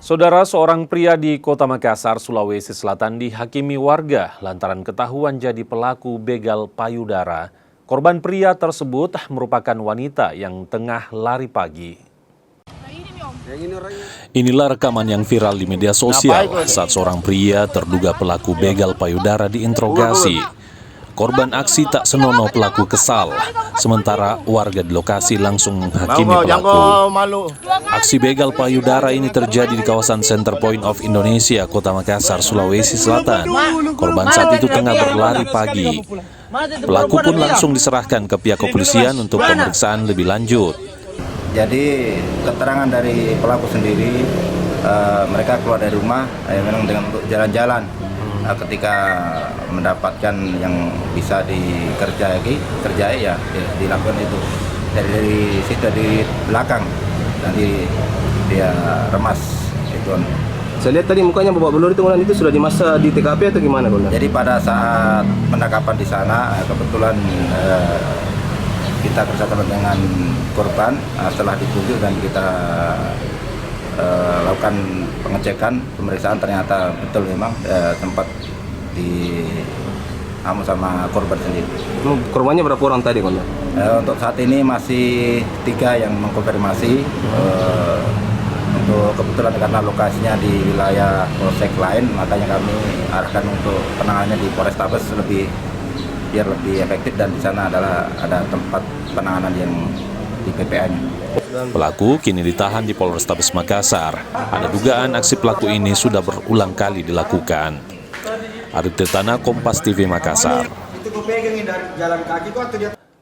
Saudara, seorang pria di Kota Makassar, Sulawesi Selatan dihakimi warga lantaran ketahuan jadi pelaku begal payudara. Korban pria tersebut merupakan wanita yang tengah lari pagi. Inilah rekaman yang viral di media sosial saat seorang pria terduga pelaku begal payudara diinterogasi. Korban aksi tak senonoh pelaku kesal, sementara warga di lokasi langsung menghakimi pelaku. Aksi begal payudara ini terjadi di kawasan Center Point of Indonesia, Kota Makassar, Sulawesi Selatan. Korban saat itu tengah berlari pagi. Pelaku pun langsung diserahkan ke pihak kepolisian untuk pemeriksaan lebih lanjut. Jadi keterangan dari pelaku sendiri, mereka keluar dari rumah memang dengan untuk jalan-jalan. Ketika mendapatkan yang bisa dikerjai ya dilakukan itu dari situ di belakang, nanti dia remas itu. Saya lihat tadi mukanya babak belur itu sudah dimasak di TKP atau gimana, Bunda? Jadi pada saat penangkapan di sana kebetulan kita bersama dengan korban, setelah ditunjuk dan kita lakukan pengecekan, pemeriksaan, ternyata betul memang tempat diamu sama korban sendiri. Korbannya berapa orang tadi, Bunda? Untuk saat ini masih 3 yang mengkonfirmasi. Untuk kebetulan karena lokasinya di wilayah polsek lain, makanya kami arahkan untuk penanganannya di Polrestabes biar lebih efektif, dan di sana ada tempat penanganan yang di PPA-nya. Pelaku kini ditahan di Polrestabes Makassar. Ada dugaan aksi pelaku ini sudah berulang kali dilakukan. Arif Tirtana, Kompas TV Makassar.